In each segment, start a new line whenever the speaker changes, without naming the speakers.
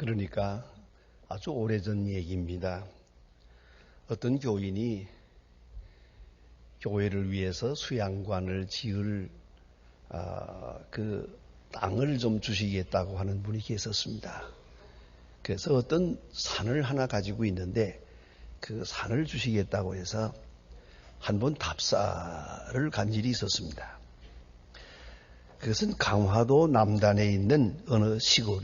그러니까 아주 오래전 얘기입니다. 어떤 교인이 교회를 위해서 수양관을 지을 그 땅을 좀 주시겠다고 하는 분이 계셨습니다. 그래서 어떤 산을 하나 가지고 있는데 그 산을 주시겠다고 해서 한 번 답사를 간 일이 있었습니다. 그것은 강화도 남단에 있는 어느 시골,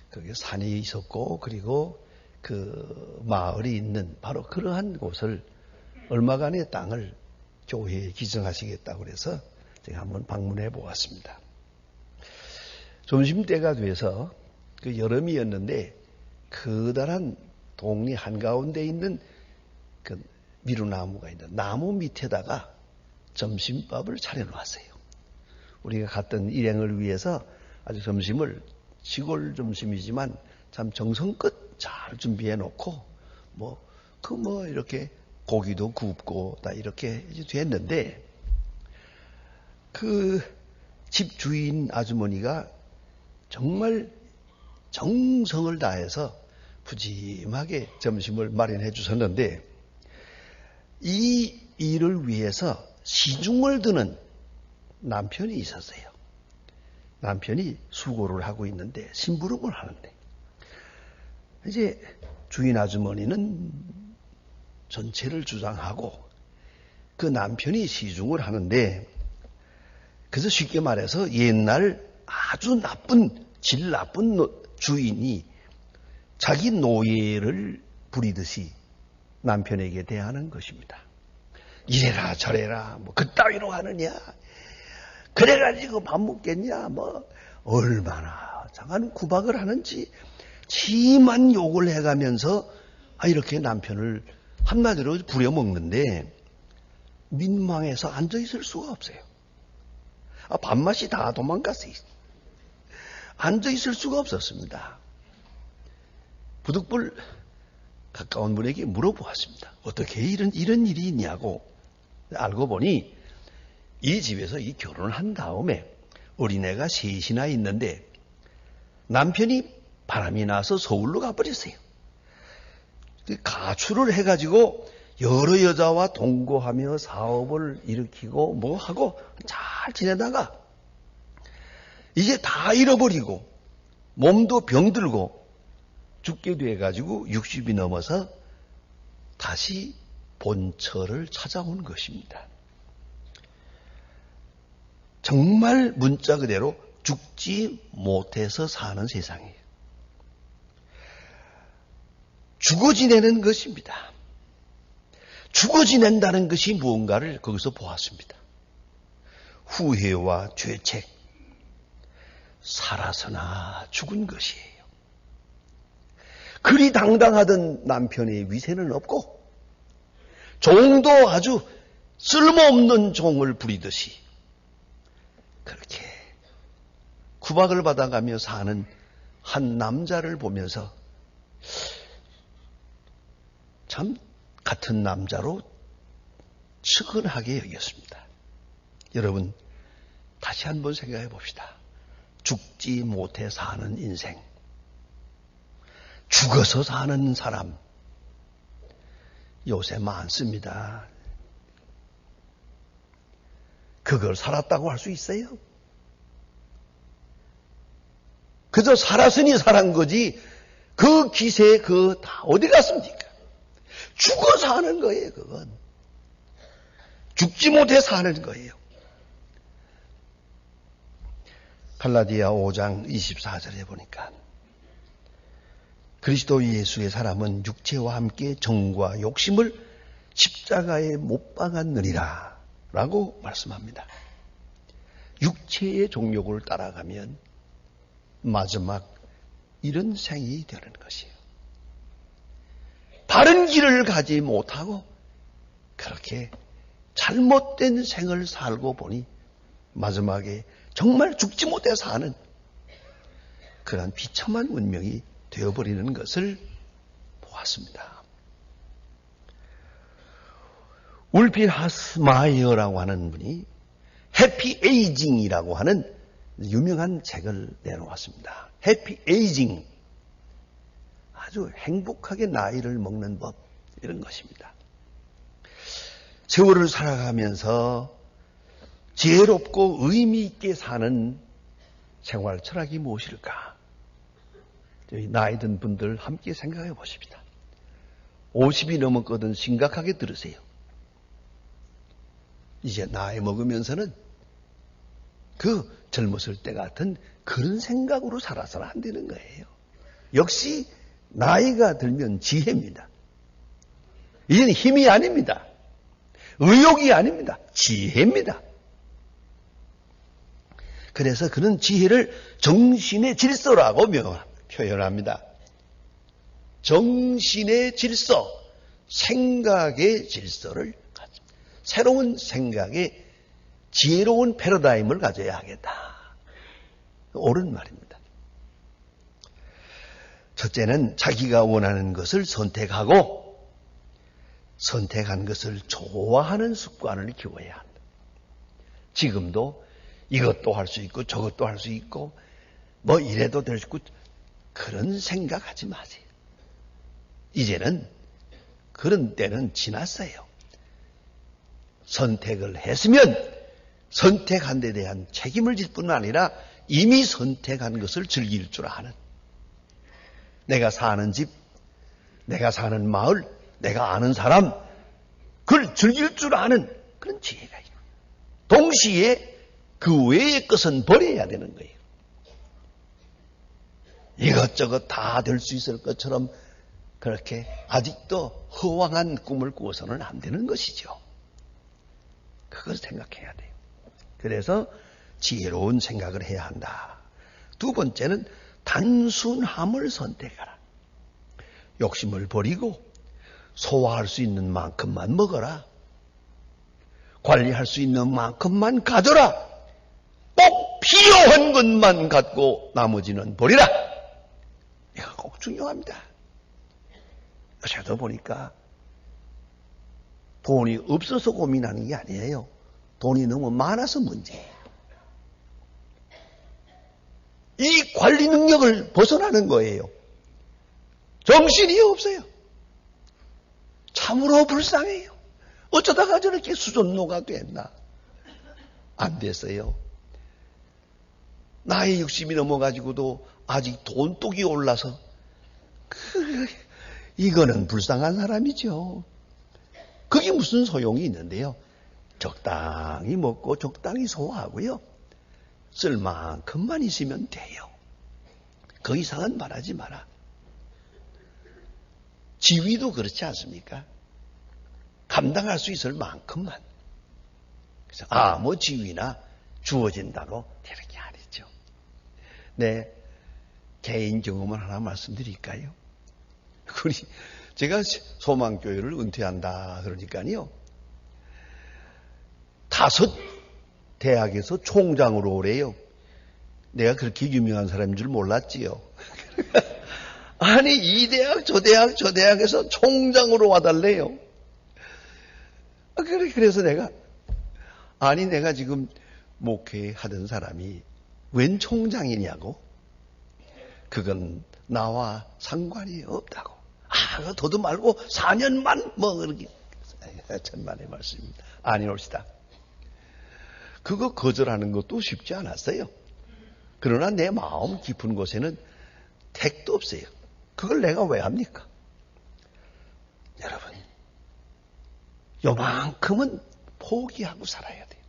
거기 산이 있었고 그리고 그 마을이 있는 바로 그러한 곳을 얼마간의 땅을 교회에 기증하시겠다고 해서 제가 한번 방문해 보았습니다. 점심때가 돼서 그 여름이었는데 커다란 동리 한가운데 있는 그 미루나무가 있는 나무 밑에다가 점심밥을 차려놓았어요. 우리가 갔던 일행을 위해서 아주 점심을 시골 점심이지만 참 정성껏 잘 준비해 놓고 이렇게 고기도 굽고 다 이렇게 됐는데 그 집 주인 아주머니가 정말 정성을 다해서 푸짐하게 점심을 마련해 주셨는데 이 일을 위해서 시중을 드는 남편이 있었어요. 남편이 수고를 하고 있는데 심부름을 하는데 이제 주인 아주머니는 전체를 주장하고 그 남편이 시중을 하는데 그래서 쉽게 말해서 옛날 아주 질 나쁜 주인이 자기 노예를 부리듯이 남편에게 대하는 것입니다. 이래라 저래라 그따위로 하느냐 그래가지고 밥 먹겠냐 얼마나 장한 구박을 하는지 심한 욕을 해가면서 이렇게 남편을 한마디로 부려먹는데 민망해서 앉아있을 수가 없어요. 밥맛이 다 도망갔어요. 앉아있을 수가 없었습니다. 부득불 가까운 분에게 물어보았습니다. 어떻게 이런 일이 있냐고. 알고 보니 이 집에서 이 결혼을 한 다음에 어린애가 셋이나 있는데 남편이 바람이 나서 서울로 가버렸어요. 가출을 해가지고 여러 여자와 동거하며 사업을 일으키고 하고 잘 지내다가 이제 다 잃어버리고 몸도 병들고 죽게 돼가지고 60이 넘어서 다시 본처를 찾아온 것입니다. 정말 문자 그대로 죽지 못해서 사는 세상이에요. 죽어 지내는 것입니다. 죽어 지낸다는 것이 무언가를 거기서 보았습니다. 후회와 죄책, 살아서나 죽은 것이에요. 그리 당당하던 남편의 위세는 없고 종도 아주 쓸모없는 종을 부리듯이 그렇게 구박을 받아가며 사는 한 남자를 보면서 참 같은 남자로 측은하게 여겼습니다. 여러분 다시 한번 생각해 봅시다. 죽지 못해 사는 인생, 죽어서 사는 사람 요새 많습니다. 그걸 살았다고 할 수 있어요? 그저 살았으니 살은 거지 그 기세 다 어디 갔습니까? 죽어 사는 거예요. 그건 죽지 못해 사는 거예요. 갈라디아 5장 24절에 보니까 그리스도 예수의 사람은 육체와 함께 정과 욕심을 십자가에 못 박았느니라 라고 말씀합니다. 육체의 정욕을 따라가면 마지막 이런 생이 되는 것이에요. 바른 길을 가지 못하고 그렇게 잘못된 생을 살고 보니 마지막에 정말 죽지 못해 사는 그런 비참한 운명이 되어버리는 것을 보았습니다. 울필 하스마이어라고 하는 분이 해피 에이징이라고 하는 유명한 책을 내놓았습니다. 해피 에이징, 아주 행복하게 나이를 먹는 법, 이런 것입니다. 세월을 살아가면서 지혜롭고 의미 있게 사는 생활 철학이 무엇일까? 저희 나이 든 분들 함께 생각해 보십시다. 50이 넘었거든 심각하게 들으세요. 이제 나이 먹으면서는 그 젊었을 때 같은 그런 생각으로 살아서는 안 되는 거예요. 역시 나이가 들면 지혜입니다. 이제는 힘이 아닙니다. 의욕이 아닙니다. 지혜입니다. 그래서 그런 지혜를 정신의 질서라고 표현합니다. 정신의 질서, 생각의 질서를 가지고 새로운 생각의 지혜로운 패러다임을 가져야 하겠다. 옳은 말입니다. 첫째는 자기가 원하는 것을 선택하고 선택한 것을 좋아하는 습관을 키워야 한다. 지금도 이것도 할 수 있고 저것도 할 수 있고 뭐 이래도 될 수 있고 그런 생각하지 마세요. 이제는 그런 때는 지났어요. 선택을 했으면 선택한 데 대한 책임을 질 뿐 아니라 이미 선택한 것을 즐길 줄 아는, 내가 사는 집, 내가 사는 마을, 내가 아는 사람, 그걸 즐길 줄 아는 그런 지혜가 있고, 동시에 그 외의 것은 버려야 되는 거예요. 이것저것 다 될 수 있을 것처럼 그렇게 아직도 허황한 꿈을 꾸어서는 안 되는 것이죠. 그걸 생각해야 돼요. 그래서 지혜로운 생각을 해야 한다. 두 번째는 단순함을 선택하라. 욕심을 버리고 소화할 수 있는 만큼만 먹어라. 관리할 수 있는 만큼만 가져라. 꼭 필요한 것만 갖고 나머지는 버리라. 이거 꼭 중요합니다. 요새도 보니까 돈이 없어서 고민하는 게 아니에요. 돈이 너무 많아서 문제예요. 이 관리 능력을 벗어나는 거예요. 정신이 없어요. 참으로 불쌍해요. 어쩌다가 저렇게 수전노가 됐나? 안 됐어요. 나이 60이 넘어가지고도 아직 돈독이 올라서 이거는 불쌍한 사람이죠. 그게 무슨 소용이 있는데요. 적당히 먹고 적당히 소화하고요. 쓸 만큼만 있으면 돼요. 그 이상은 말하지 마라. 지위도 그렇지 않습니까? 감당할 수 있을 만큼만. 그래서 뭐 지위나 주어진다고 되는 게 아니죠. 네, 개인 경험을 하나 말씀드릴까요? 제가 소망교회를 은퇴한다 그러니까요. 5 대학에서 총장으로 오래요. 내가 그렇게 유명한 사람인 줄 몰랐지요. 아니 이 대학 저 대학 저 대학에서 총장으로 와달래요. 그래서 내가 지금 목회하던 사람이 웬 총장이냐고. 그건 나와 상관이 없다고. 더도 말고 4년만 그렇게. 천만의 말씀입니다. 아니옵시다. 그거 거절하는 것도 쉽지 않았어요. 그러나 내 마음 깊은 곳에는 택도 없어요. 그걸 내가 왜 합니까? 여러분, 요만큼은 포기하고 살아야 돼요.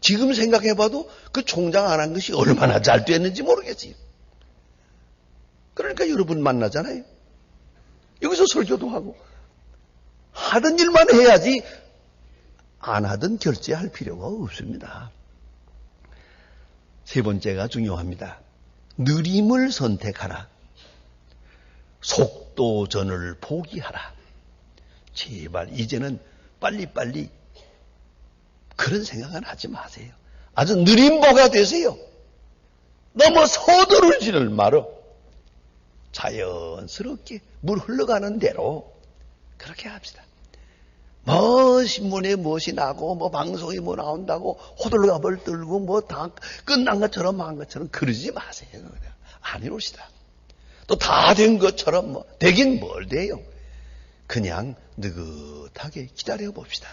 지금 생각해봐도 그 총장 안 한 것이 얼마나 잘 됐는지 모르겠어요. 그러니까 여러분 만나잖아요. 여기서 설교도 하고 하던 일만 해야지 안 하던 결제할 필요가 없습니다. 세 번째가 중요합니다. 느림을 선택하라. 속도전을 포기하라. 제발 이제는 빨리빨리 그런 생각은 하지 마세요. 아주 느림보가 되세요. 너무 서두르지를 말어. 자연스럽게 물 흘러가는 대로 그렇게 합시다. 뭐 신문에 무엇이 나고 뭐 방송에 뭐 나온다고 호들갑을 떨고 뭐 다 끝난 것처럼 한 것처럼 그러지 마세요. 안 이럽시다. 또 다 된 것처럼 되긴 뭘 돼요. 그냥 느긋하게 기다려 봅시다.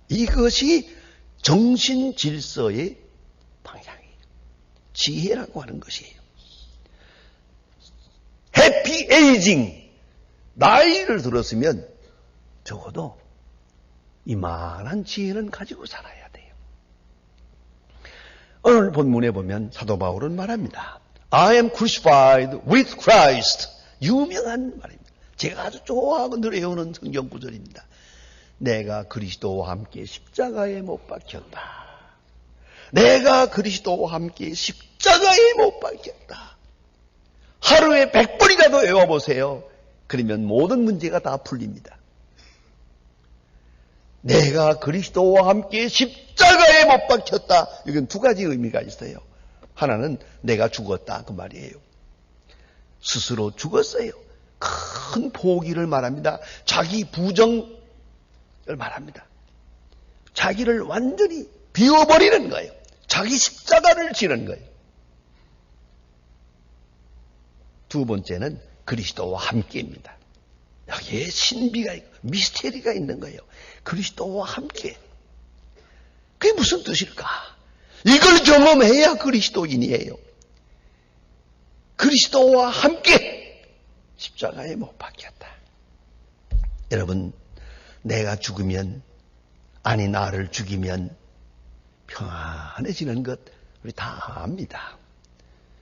이것이 정신 질서의 방향이에요. 지혜라고 하는 것이에요. 해피 에이징. 나이를 들었으면 적어도 이만한 지혜는 가지고 살아야 돼요. 오늘 본문에 보면 사도 바울은 말합니다. I am crucified with Christ. 유명한 말입니다. 제가 아주 좋아하고 늘 외우는 성경 구절입니다. 내가 그리스도와 함께 십자가에 못 박혔다. 내가 그리스도와 함께 십자가에 못 박혔다. 하루에 100번이라도 외워보세요. 그러면 모든 문제가 다 풀립니다. 내가 그리스도와 함께 십자가에 못 박혔다. 이건 두 가지 의미가 있어요. 하나는 내가 죽었다 그 말이에요. 스스로 죽었어요. 큰 포기를 말합니다. 자기 부정을 말합니다. 자기를 완전히 비워버리는 거예요. 자기 십자가를 지는 거예요. 두 번째는 그리스도와 함께입니다. 여기에 신비가 있고 미스테리가 있는 거예요. 그리스도와 함께. 그게 무슨 뜻일까? 이걸 경험해야 그리스도인이에요. 그리스도와 함께 십자가에 못 박혔다. 여러분, 내가 죽으면, 아니 나를 죽이면 평안해지는 것 우리 다 압니다.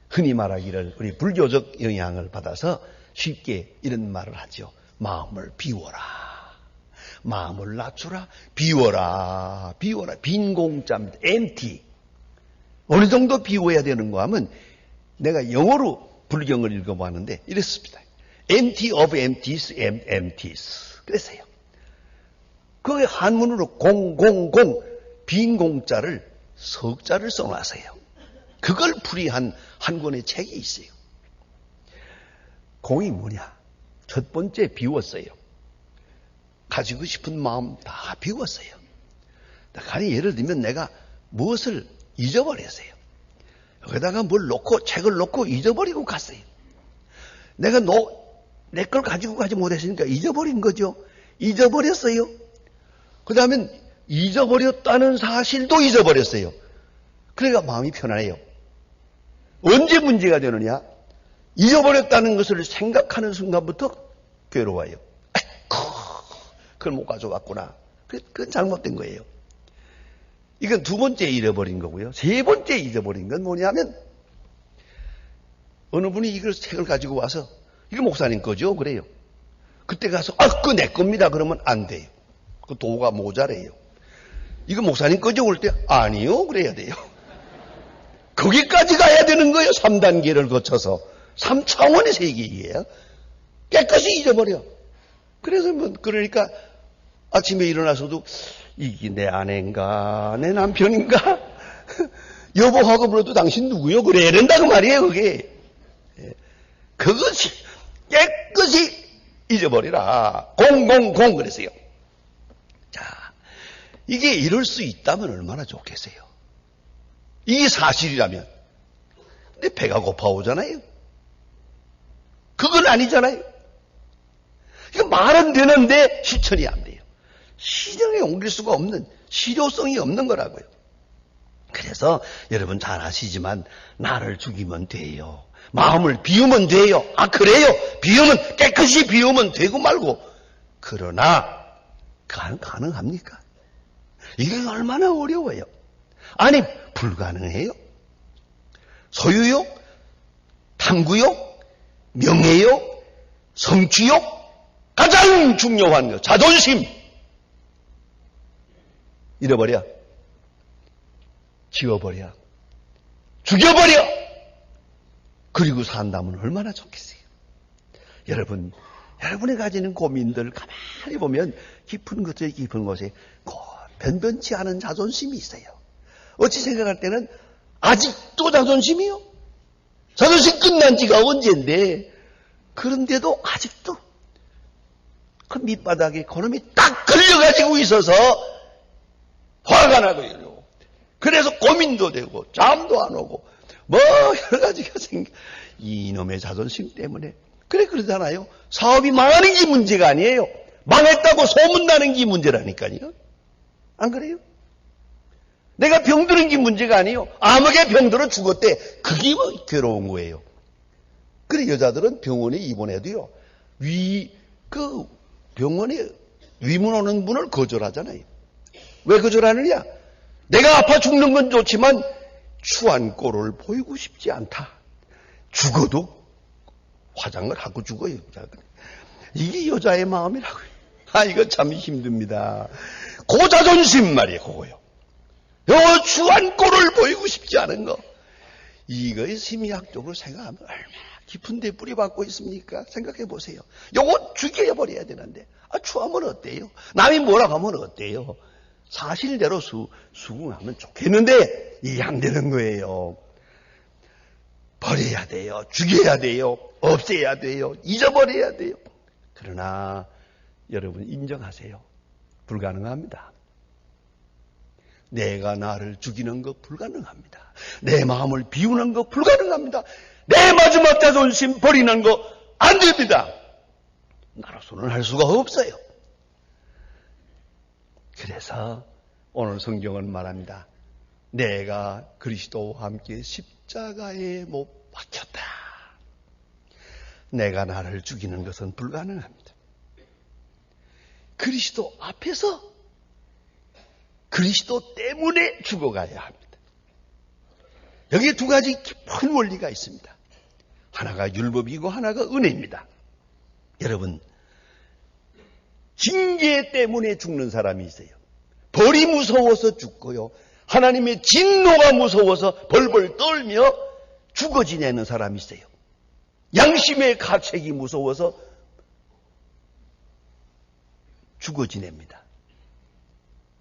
흔히 말하기를 우리 불교적 영향을 받아서 쉽게 이런 말을 하죠. 마음을 비워라. 마음을 낮추라. 비워라. 비워라. 빈 공짜입니다. empty. 어느 정도 비워야 되는가 하면 내가 영어로 불경을 읽어봤는데 이랬습니다. empty of empties, empties. 그랬어요. 그 한문으로 공공공 빈 공짜를 석자를 써놨어요. 그걸 풀이한 한 권의 책이 있어요. 공이 뭐냐? 첫 번째 비웠어요. 가지고 싶은 마음 다 비웠어요. 아니 예를 들면 내가 무엇을 잊어버렸어요. 여기다가 뭘 놓고 책을 놓고 잊어버리고 갔어요. 내가 내 걸 가지고 가지 못했으니까 잊어버린 거죠. 잊어버렸어요. 그 다음에 잊어버렸다는 사실도 잊어버렸어요. 그러니까 마음이 편안해요. 언제 문제가 되느냐? 잊어버렸다는 것을 생각하는 순간부터 괴로워요. 그걸 못 가져갔구나. 그건 잘못된 거예요. 이건 두 번째 잊어버린 거고요. 세 번째 잊어버린 건 뭐냐면 어느 분이 이걸 책을 가지고 와서 이거 목사님 거죠? 그래요. 그때 가서 그거 내 겁니다. 그러면 안 돼요. 그 도가 모자래요. 이거 목사님 거죠? 그럴 때 아니요. 그래야 돼요. 거기까지 가야 되는 거예요. 3단계를 거쳐서. 3차원의 세계이에요. 깨끗이 잊어버려. 그래서 그러니까 아침에 일어나서도 이게 내 아내인가 내 남편인가 여보하고 불러도 당신 누구요? 그래야 된다 그 말이에요. 그게. 그것이 깨끗이 잊어버리라. 공공공 그랬어요. 자, 이게 이럴 수 있다면 얼마나 좋겠어요. 이게 사실이라면. 근데 배가 고파오잖아요. 그건 아니잖아요. 이거 말은 되는데 실천이 안 돼요. 실행에 옮길 수가 없는, 실효성이 없는 거라고요. 그래서 여러분 잘 아시지만 나를 죽이면 돼요. 마음을 비우면 돼요. 그래요. 비우면 깨끗이 비우면 되고 말고. 그러나 가능합니까? 이게 얼마나 어려워요. 아니 불가능해요. 소유욕, 탐구욕, 명예욕, 성취욕, 가장 중요한 것 자존심 잃어버려, 지워버려, 죽여버려. 그리고 산다면 얼마나 좋겠어요. 여러분이 가지는 고민들 가만히 보면 깊은 곳에 변변치 않은 자존심이 있어요. 어찌 생각할 때는 아직도 자존심이요? 자존심 끝난 지가 언젠데 그런데도 아직도 그 밑바닥에 그놈이 딱 걸려가지고 있어서 화가 나고 이러고 그래서 고민도 되고 잠도 안 오고 뭐 여러 가지가 이놈의 자존심 때문에. 그러잖아요. 사업이 망하는 게 문제가 아니에요. 망했다고 소문나는 게 문제라니까요. 안 그래요? 내가 병드는 게 문제가 아니에요. 암흑에 병들어 죽었대. 그게 뭐 괴로운 거예요. 그래 여자들은 병원에 입원해도요. 병원에 위문 오는 분을 거절하잖아요. 왜 거절하느냐? 내가 아파 죽는 건 좋지만 추한 꼴을 보이고 싶지 않다. 죽어도 화장을 하고 죽어요. 이게 여자의 마음이라고요. 이거 참 힘듭니다. 고자존심 말이에요. 그거요. 추한 꼴을 보이고 싶지 않은 거. 이거의 심리학적으로 생각하면 얼마나 깊은 데 뿌리박고 있습니까? 생각해 보세요. 요거 죽여버려야 되는데 추하면 어때요? 남이 뭐라고 하면 어때요? 사실대로 수긍하면 좋겠는데 이게 안 되는 거예요. 버려야 돼요. 죽여야 돼요. 없애야 돼요. 잊어버려야 돼요. 그러나 여러분 인정하세요. 불가능합니다. 내가 나를 죽이는 거 불가능합니다. 내 마음을 비우는 거 불가능합니다. 내 마지막 자존심 버리는 거 안 됩니다. 나로서는 할 수가 없어요. 그래서 오늘 성경은 말합니다. 내가 그리스도와 함께 십자가에 못 박혔다. 내가 나를 죽이는 것은 불가능합니다. 그리스도 앞에서 그리스도 때문에 죽어가야 합니다. 여기에 두 가지 깊은 원리가 있습니다. 하나가 율법이고 하나가 은혜입니다. 여러분, 징계 때문에 죽는 사람이 있어요. 벌이 무서워서 죽고요. 하나님의 진노가 무서워서 벌벌 떨며 죽어 지내는 사람이 있어요. 양심의 가책이 무서워서 죽어 지냅니다.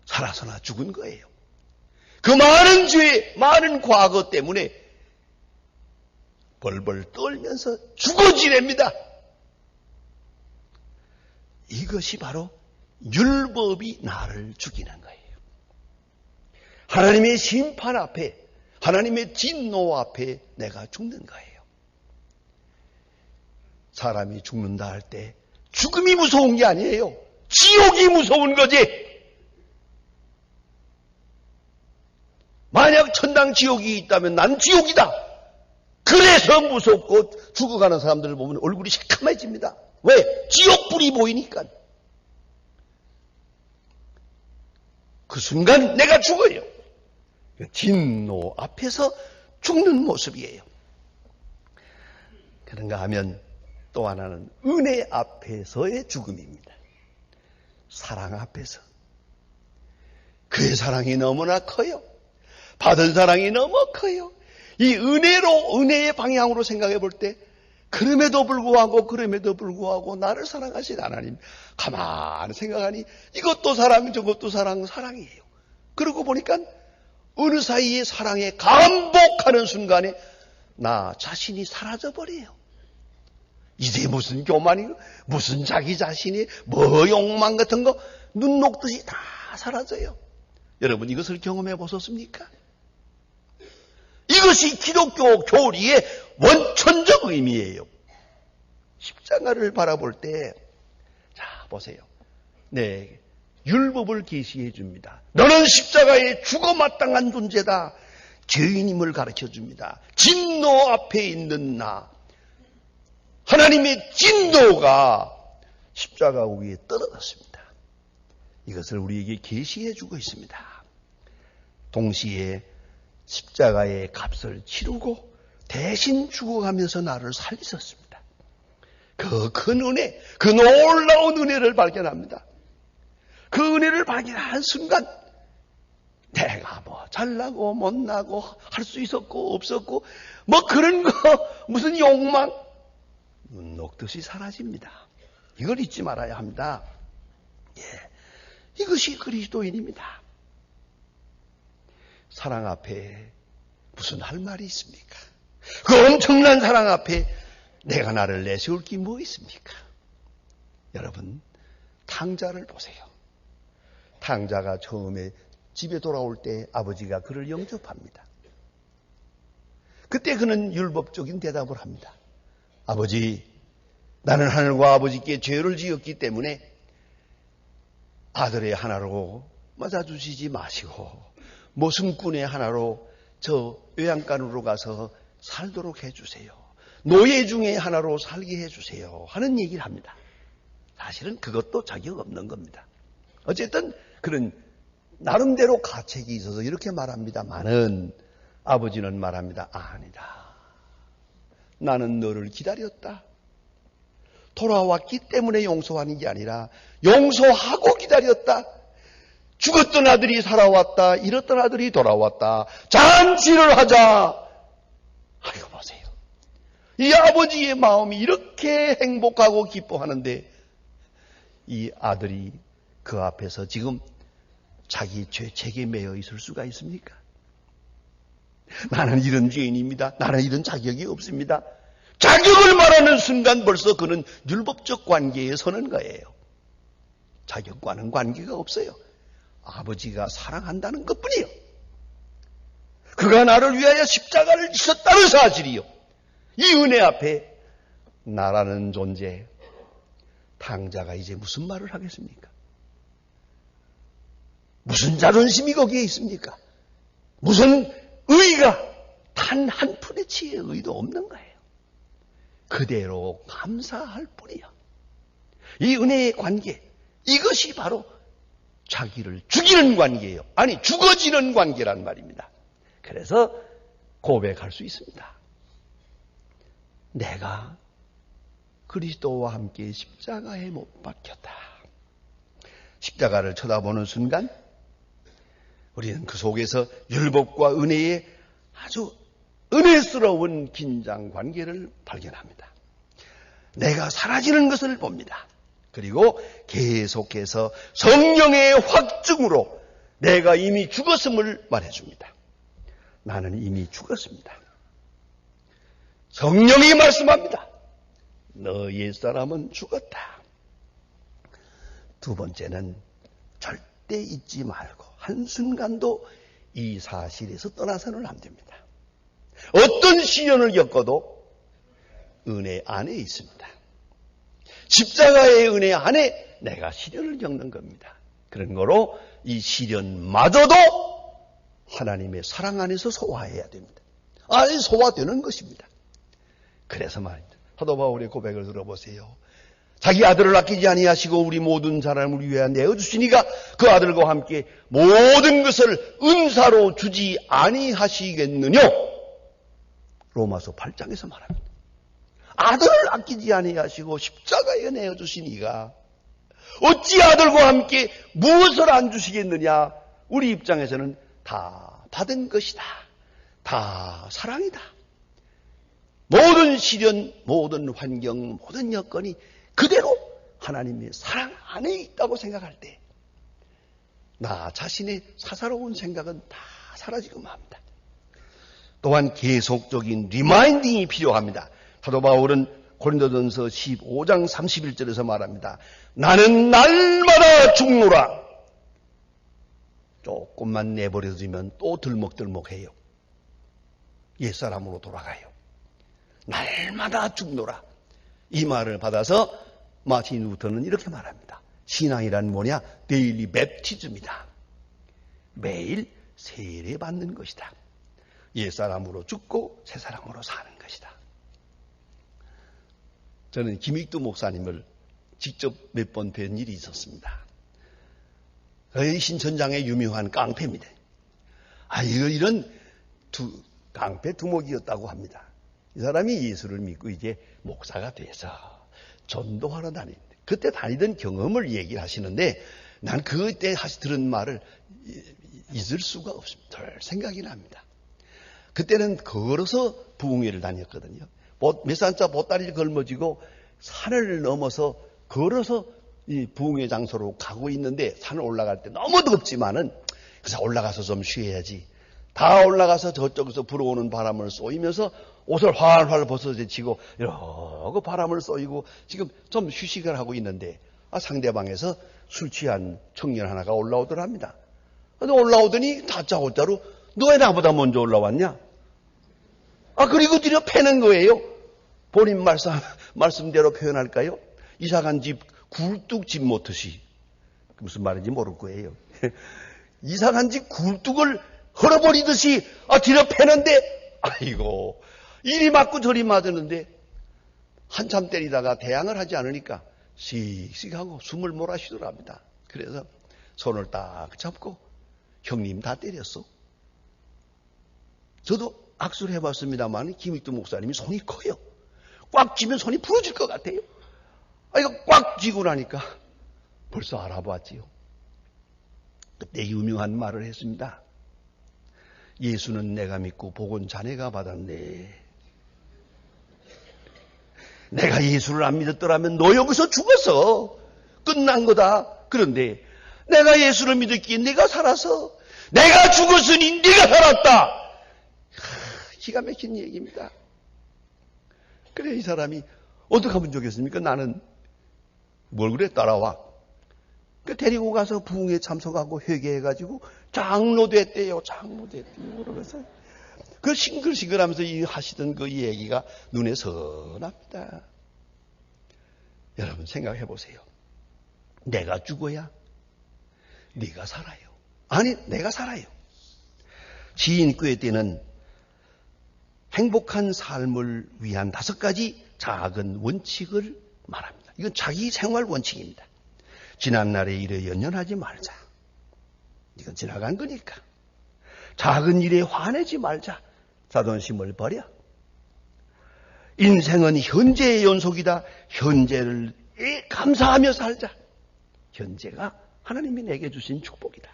살아서나 죽은 거예요. 그 많은 죄, 많은 과거 때문에 벌벌 떨면서 죽어 지냅니다. 이것이 바로 율법이 나를 죽이는 거예요. 하나님의 심판 앞에, 하나님의 진노 앞에 내가 죽는 거예요. 사람이 죽는다 할 때 죽음이 무서운 게 아니에요. 지옥이 무서운 거지. 만약 천당 지옥이 있다면 난 지옥이다. 그래서 무섭고 죽어가는 사람들을 보면 얼굴이 새카매집니다. 왜? 지옥불이 보이니까. 그 순간 내가 죽어요. 진노 앞에서 죽는 모습이에요. 그런가 하면 또 하나는 은혜 앞에서의 죽음입니다. 사랑 앞에서. 그의 사랑이 너무나 커요. 받은 사랑이 너무 커요. 이 은혜의 방향으로 생각해 볼 때 그럼에도 불구하고 나를 사랑하신 하나님 가만히 생각하니 이것도 사랑 저것도 사랑이에요. 그러고 보니까 어느 사이에 사랑에 감복하는 순간에 나 자신이 사라져버려요. 이제 무슨 교만이 무슨 자기 자신이 뭐 욕망 같은 거 눈 녹듯이 다 사라져요. 여러분 이것을 경험해 보셨습니까? 이것이 기독교 교리의 원천적 의미예요. 십자가를 바라볼 때, 자, 보세요. 네, 율법을 계시해 줍니다. 너는 십자가에 죽어 마땅한 존재다. 죄인임을 가르쳐 줍니다. 진노 앞에 있는 나. 하나님의 진노가 십자가 위에 떨어졌습니다. 이것을 우리에게 계시해 주고 있습니다. 동시에 십자가의 값을 치르고 대신 죽어가면서 나를 살리셨습니다. 그 큰 은혜, 그 놀라운 은혜를 발견합니다. 그 은혜를 발견한 순간 내가 뭐 잘나고 못나고 할 수 있었고 없었고 뭐 그런 거 무슨 욕망 눈 녹듯이 사라집니다. 이걸 잊지 말아야 합니다. 예, 이것이 그리스도인입니다. 사랑 앞에 무슨 할 말이 있습니까? 그 엄청난 사랑 앞에 내가 나를 내세울 게 뭐 있습니까? 여러분, 탕자를 보세요. 탕자가 처음에 집에 돌아올 때 아버지가 그를 영접합니다. 그때 그는 율법적인 대답을 합니다. 아버지, 나는 하늘과 아버지께 죄를 지었기 때문에 아들의 하나로 맞아주시지 마시고 모승꾼의 하나로 저 요양간으로 가서 살도록 해주세요. 노예 중에 하나로 살게 해주세요. 하는 얘기를 합니다. 사실은 그것도 자격 없는 겁니다. 어쨌든 그런 나름대로 가책이 있어서 이렇게 말합니다마는 아버지는 말합니다. 아니다. 나는 너를 기다렸다. 돌아왔기 때문에 용서하는 게 아니라 용서하고 기다렸다. 죽었던 아들이 살아왔다. 잃었던 아들이 돌아왔다. 잔치를 하자. 아이고 보세요. 이 아버지의 마음이 이렇게 행복하고 기뻐하는데 이 아들이 그 앞에서 지금 자기 죄책에 매여 있을 수가 있습니까? 나는 이런 죄인입니다. 나는 이런 자격이 없습니다. 자격을 말하는 순간 벌써 그는 율법적 관계에 서는 거예요. 자격과는 관계가 없어요. 아버지가 사랑한다는 것뿐이요. 그가 나를 위하여 십자가를 지셨다는 사실이요. 이 은혜 앞에 나라는 존재, 탕자가 이제 무슨 말을 하겠습니까? 무슨 자존심이 거기에 있습니까? 무슨 의가 단 한 푼의 치의 의도 없는 거예요. 그대로 감사할 뿐이야. 이 은혜의 관계, 이것이 바로 자기를 죽이는 관계예요. 아니, 죽어지는 관계란 말입니다. 그래서 고백할 수 있습니다. 내가 그리스도와 함께 십자가에 못 박혔다. 십자가를 쳐다보는 순간 우리는 그 속에서 율법과 은혜의 아주 은혜스러운 긴장 관계를 발견합니다. 내가 사라지는 것을 봅니다. 그리고 계속해서 성령의 확증으로 내가 이미 죽었음을 말해줍니다. 나는 이미 죽었습니다. 성령이 말씀합니다. 너 옛사람은 죽었다. 두 번째는 절대 잊지 말고 한순간도 이 사실에서 떠나서는 안 됩니다. 어떤 시련을 겪어도 은혜 안에 있습니다. 십자가의 은혜 안에 내가 시련을 겪는 겁니다. 그런 거로 이 시련마저도 하나님의 사랑 안에서 소화해야 됩니다. 아니, 소화되는 것입니다. 그래서 말입니다. 사도 바울의 고백을 들어보세요. 자기 아들을 아끼지 아니하시고 우리 모든 사람을 위하여 내어주시니가 그 아들과 함께 모든 것을 은사로 주지 아니하시겠느냐? 로마서 8장에서 말합니다. 아들을 아끼지 아니하시고 십자가에 내어주시니가 어찌 아들과 함께 무엇을 안 주시겠느냐? 우리 입장에서는 다 받은 것이다. 다 사랑이다. 모든 시련, 모든 환경, 모든 여건이 그대로 하나님의 사랑 안에 있다고 생각할 때 나 자신의 사사로운 생각은 다 사라지고 맙니다. 또한 계속적인 리마인딩이 필요합니다. 사도 바울은 고린도전서 15장 31절에서 말합니다. 나는 날마다 죽노라. 조금만 내버려두면 또 들먹들먹해요. 옛사람으로 돌아가요. 날마다 죽노라. 이 말을 받아서 마틴 루터는 이렇게 말합니다. 신앙이란 뭐냐? 데일리 맵티즘이다. 매일 세례받는 것이다. 옛사람으로 죽고 새사람으로 사는 것이다. 저는 김익두 목사님을 직접 몇 번 뵌 일이 있었습니다. 거의 신천장의 유명한 깡패입니다. 이런 깡패 두목이었다고 합니다. 이 사람이 예수를 믿고 이제 목사가 돼서 전도하러 다닙니다. 그때 다니던 경험을 얘기를 하시는데 난 그때 들은 말을 잊을 수가 없습니다. 덜 생각이 납니다. 그때는 걸어서 부흥회를 다녔거든요. 몇 산자 보따리를 걸머지고 산을 넘어서 걸어서 이 부흥회 장소로 가고 있는데 산을 올라갈 때 너무 덥지만은 그래서 올라가서 좀 쉬어야지. 다 올라가서 저쪽에서 불어오는 바람을 쏘이면서 옷을 활활 벗어제치고 이러고 바람을 쏘이고 지금 좀 휴식을 하고 있는데 상대방에서 술 취한 청년 하나가 올라오더랍니다. 올라오더니 다짜고짜로 너 왜 나보다 먼저 올라왔냐? 그리고 들여 패는 거예요. 본인 말씀대로 표현할까요? 이사간 집 굴뚝 집 못듯이. 무슨 말인지 모를 거예요. 이사간 집 굴뚝을 헐어버리듯이 들여 패는데, 아이고, 이리 맞고 저리 맞았는데 한참 때리다가 대항을 하지 않으니까 씩씩하고 숨을 몰아쉬더랍니다. 그래서 손을 딱 잡고 형님 다 때렸어. 저도 악수를 해봤습니다만 김익두 목사님이 손이 커요. 꽉 쥐면 손이 부러질 것 같아요. 이거 꽉 쥐고 나니까 벌써 알아봤지요. 그때 유명한 말을 했습니다. 예수는 내가 믿고 복은 자네가 받았네. 내가 예수를 안 믿었더라면 너 여기서 죽었어. 끝난 거다. 그런데 내가 예수를 믿었기에 내가 살아서, 내가 죽었으니 네가 살았다. 기가 막힌 얘기입니다. 그래, 이 사람이 어떻게 하면 좋겠습니까? 나는 뭘 그래 따라와. 데리고 가서 부흥에 참석하고 회개해가지고 장로 됐대요. 장로 됐대요. 그러면서 그 싱글싱글하면서 하시던 그 얘기가 눈에 선합니다. 여러분 생각해 보세요. 내가 죽어야 네가 살아요. 아니, 내가 살아요. 지인교회 때는 행복한 삶을 위한 5가지 작은 원칙을 말합니다. 이건 자기 생활 원칙입니다. 지난날의 일에 연연하지 말자. 이건 지나간 거니까. 작은 일에 화내지 말자. 자존심을 버려. 인생은 현재의 연속이다. 현재를 감사하며 살자. 현재가 하나님이 내게 주신 축복이다.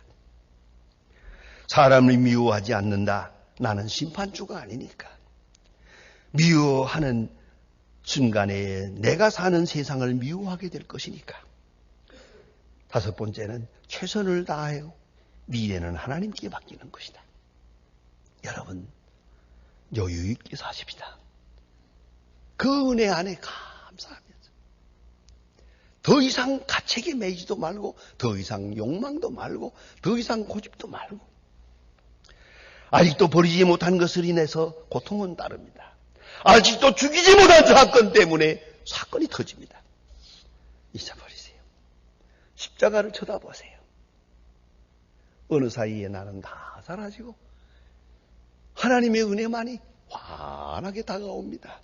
사람을 미워하지 않는다. 나는 심판주가 아니니까. 미워하는 순간에 내가 사는 세상을 미워하게 될 것이니까. 5번째는 최선을 다하여 미래는 하나님께 맡기는 것이다. 여러분, 여유 있게 사십시다. 그 은혜 안에 감사하면서 더 이상 가책에 매이지도 말고, 더 이상 욕망도 말고, 더 이상 고집도 말고, 아직도 버리지 못한 것을 인해서 고통은 따릅니다. 아직도 죽이지 못한 사건 때문에 사건이 터집니다. 잊어버리세요. 십자가를 쳐다보세요. 어느 사이에 나는 다 사라지고 하나님의 은혜만이 환하게 다가옵니다.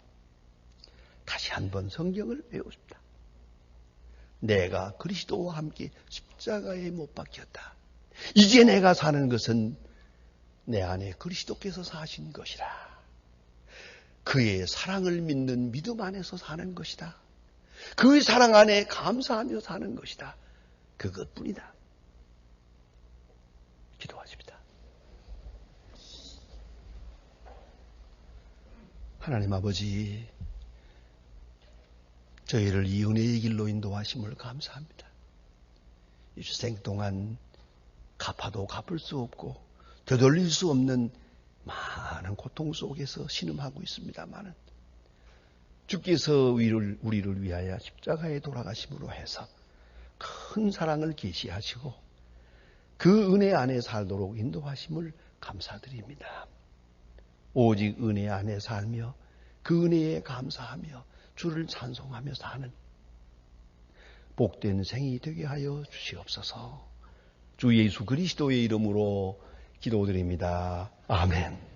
다시 한번 성경을 배웁시다. 내가 그리스도와 함께 십자가에 못 박혔다. 이제 내가 사는 것은 내 안에 그리스도께서 사신 것이라. 그의 사랑을 믿는 믿음 안에서 사는 것이다. 그의 사랑 안에 감사하며 사는 것이다. 그것뿐이다. 기도하십니다. 하나님 아버지, 저희를 이 은혜의 길로 인도하심을 감사합니다. 이 주생 동안 갚아도 갚을 수 없고 되돌릴 수 없는 많은 고통 속에서 신음하고 있습니다마는 주께서 우리를 위하여 십자가에 돌아가심으로 해서 큰 사랑을 계시하시고 그 은혜 안에 살도록 인도하심을 감사드립니다. 오직 은혜 안에 살며 그 은혜에 감사하며 주를 찬송하며 사는 복된 생이 되게 하여 주시옵소서. 주 예수 그리스도의 이름으로 기도드립니다. 아멘.